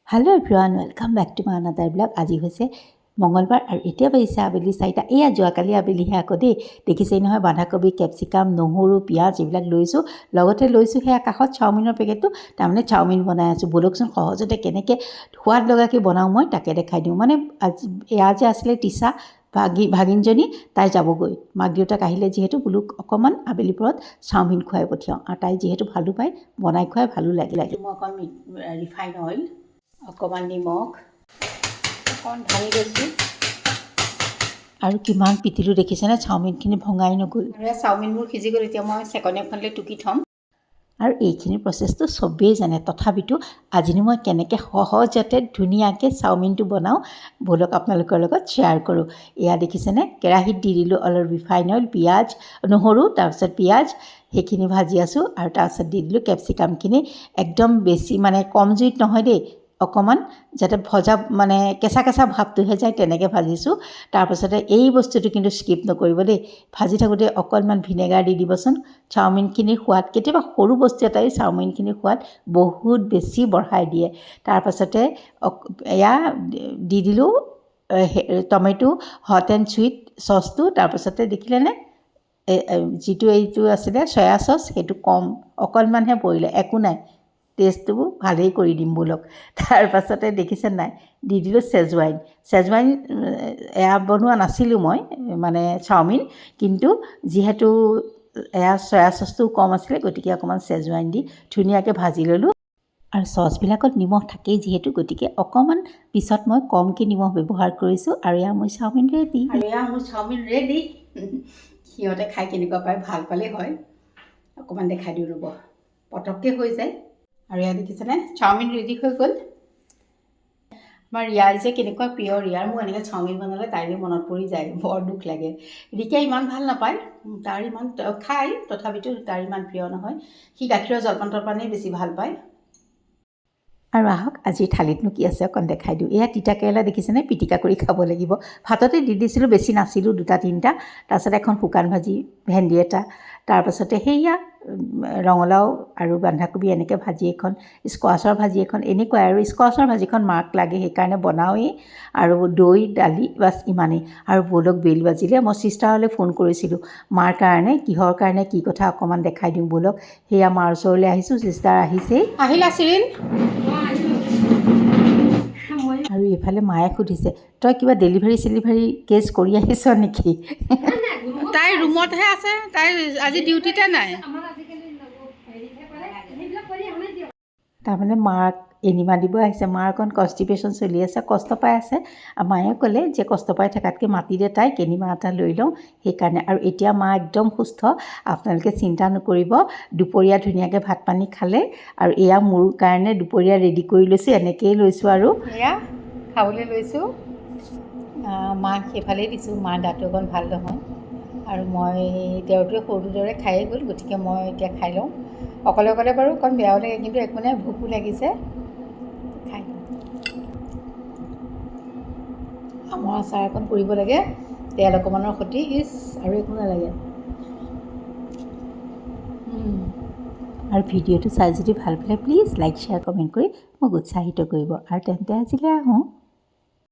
Hello' everyone, welcome back to my another blog. আজি হৈছে মঙলবাৰ আৰু এতিয়া বাজিছে আবেলি 4টা। এয়া যোৱাকালি আবেলিহে আকৌ দেই, দেখিছেই নহয়, বন্ধাকবি, কেপচিকাম, নহৰু, পিঁয়াজ এইবিলাক লৈছোঁ। লগতে লৈছোঁ সেয়া কাষত চাওমিনৰ পেকেটটো। তাৰমানে চাওমিন বনাই আছোঁ। ব'লকচোন সহজতে কেনেকৈ সোৱাদ লগাকৈ বনাওঁ মই তাকে দেখাই দিওঁ। মানে আজি এয়া যে আছিলে টিচা ভাগিনজনী, তাই যাবগৈ। মাক দেউতাক আহিলে যিহেতু বোলো অকণমান আবেলি পৰত চাওমিন খুৱাই পঠিয়াওঁ। আৰু তাই যিহেতু ভালো পায়, বনাই খুৱাই ভালো লাগে। মই অকণ ৰিফাইন অইল, অকণমান নিমখ, অকণমান ঢালি লৈছোঁ। আৰু কিমান পিটিলোঁ দেখিছেনে, চাওমিনখিনি ভঙাই নগ'ল। আৰু চাওমিনবোৰ সিজি গ'ল। এতিয়া মই চেকনি এখনলৈ টুকি থ'ম। আৰু এইখিনি প্ৰচেছটো চবেই জানে, তথাপিতো আজিনো মই কেনেকৈ সহজতে ধুনীয়াকৈ চাওমিনটো বনাওঁ ব'লক আপোনালোকৰ লগত শ্বেয়াৰ কৰোঁ। এয়া দেখিছেনে, কেৰাহীত দি দিলোঁ অলপ ৰিফাইন অইল, পিঁয়াজ, নহৰু, তাৰপিছত পিঁয়াজ, সেইখিনি ভাজি আছোঁ। আৰু তাৰপিছত দি দিলোঁ কেপচিকামখিনি। একদম বেছি মানে কম জুইত নহয় দেই, অকণমান যাতে ভজা মানে কেঁচা কেঁচা ভাৱটোহে যায় তেনেকৈ ভাজিছোঁ। তাৰপাছতে এই বস্তুটো কিন্তু স্কিপ নকৰিব দেই, ভাজি থাকোঁতে অকণমান ভিনেগাৰ দি দিবচোন। চাওমিনখিনিৰ সোৱাদ, কেতিয়াবা সৰু বস্তু এটাই চাওমিনখিনিৰ সোৱাদ বহুত বেছি বঢ়াই দিয়ে। তাৰপাছতে এয়া দি দিলোঁ টমেটো হট এণ্ড চুইট চচটো। তাৰপাছতে দেখিলেনে, যিটো এইটো আছিলে চয়া চচ, সেইটো কম অকণমানহে পৰিলে, একো নাই, টেষ্টটো ভালেই কৰি দিম ব'লক। তাৰপাছতে দেখিছে নাই, দি দিলোঁ চেজৱাইন এয়া বনোৱা নাছিলোঁ মই, মানে চাওমিন, কিন্তু যিহেতু এয়া চয়া চচটোও কম আছিলে, গতিকে অকণমান চেজৱাইন দি ধুনীয়াকৈ ভাজি ল'লোঁ। আৰু চচবিলাকত নিমখ থাকেই যিহেতু, গতিকে অকণমান পিছত মই কমকৈ নিমখ ব্যৱহাৰ কৰিছোঁ। আৰু এয়া মোৰ চাওমিন ৰেডি। সিহঁতে খাই কেনেকুৱা পায়, ভাল পালেই হয়। অকণমান দেখাই দিওঁ ৰ'ব, পটককৈ হৈ যায়। আৰু এয়া দেখিছেনে, চাওমিন ৰেডি হৈ গ'ল। আমাৰ ৰিয়াৰ যে কেনেকুৱা প্ৰিয়, ৰিয়াৰ মোৰ এনেকৈ চাওমিন বনালে তাইলৈ মনত পৰি যায়, বৰ দুখ লাগে। ৰিকিয়াই ইমান ভাল নাপায়, তাৰ ইমান খায়, তথাপিতো তাৰ ইমান প্ৰিয় নহয়। সি গাখীৰৰ জলপানেই বেছি ভাল পায়। আৰু আহক আজিৰ থালিতনো কি আছে অকণ দেখাই দিওঁ। এয়া তিতা কেৰেলা দেখিছেনে, পিটিকা কৰি খাব লাগিব। ভাততে দি দিছিলোঁ, বেছি নাছিলোঁ, 2-3টা। তাৰপাছত এখন শুকান ভাজি, ভেন্দি এটা, তাৰপাছতে সেইয়া ৰঙালাও আৰু বন্ধাকবি এনেকৈ ভাজি এখন, স্কোৱাছৰ ভাজি এখন, এনেকুৱাই আৰু স্কোৱাছৰ ভাজিখন মাক লাগে সেইকাৰণে বনাওঁৱেই। আৰু দৈ, দালি, বাছ ইমানেই। আৰু ব'লক বেল বাজিলে, মই ছিষ্টাৰলৈ ফোন কৰিছিলোঁ মাৰ কাৰণে, কিহৰ কাৰণে কি কথা অকণমান দেখাই দিওঁ ব'লক। সেয়া মাৰ ওচৰলৈ আহিছোঁ, ছিষ্টাৰ আহিছেই। আহিলা চিৰিন? আৰু এইফালে মায়ে সুধিছে, তই কিবা ডেলিভাৰী কেছ কৰি আহিছ নেকি? তাই ৰুমতহে আছে, তাই আজি ডিউটিতে নাই। তাৰমানে মাক এনিমা দিব আহিছে। মাৰ অকণ কনষ্টিপেশ্যন চলি আছে, কষ্ট পাই আছে। মায়ে ক'লে যে কষ্ট পাই থকাতকৈ মাতি দে তাইক, এনিমা এটা লৈ লওঁ, সেইকাৰণে। আৰু এতিয়া মা একদম সুস্থ, আপোনালোকে চিন্তা নকৰিব। দুপৰীয়া ধুনীয়াকৈ ভাত পানী খালে। আৰু এয়া মোৰ কাৰণে দুপৰীয়া ৰেডি কৰি লৈছোঁ, এনেকৈয়ে লৈছোঁ। আৰু এয়া খাবলৈ লৈছোঁ। মাক সেইফালেই দিছোঁ, মাৰ গাটো অকণ ভাল নহয়। আৰু মই তেওঁটোৱে সৰুটোৰ দৰে খায়েই গ'ল, গতিকে মই এতিয়া খাই লওঁ। অকলে অকলে বাৰু অকণ বেয়াও লাগে, কিন্তু একো নাই, ভোকো লাগিছে, খাই লওঁ। আমৰ আচাৰ অকণ কৰিব লাগে, তেল অকণমানৰ সৈতে, আৰু একো নালাগে। আৰু ভিডিঅ'টো চাই যদি ভাল পালে প্লিজ লাইক, শ্বেয়াৰ, কমেণ্ট কৰি মোক উৎসাহিত কৰিব। আৰু তেন্তে আজিলৈ আহোঁ।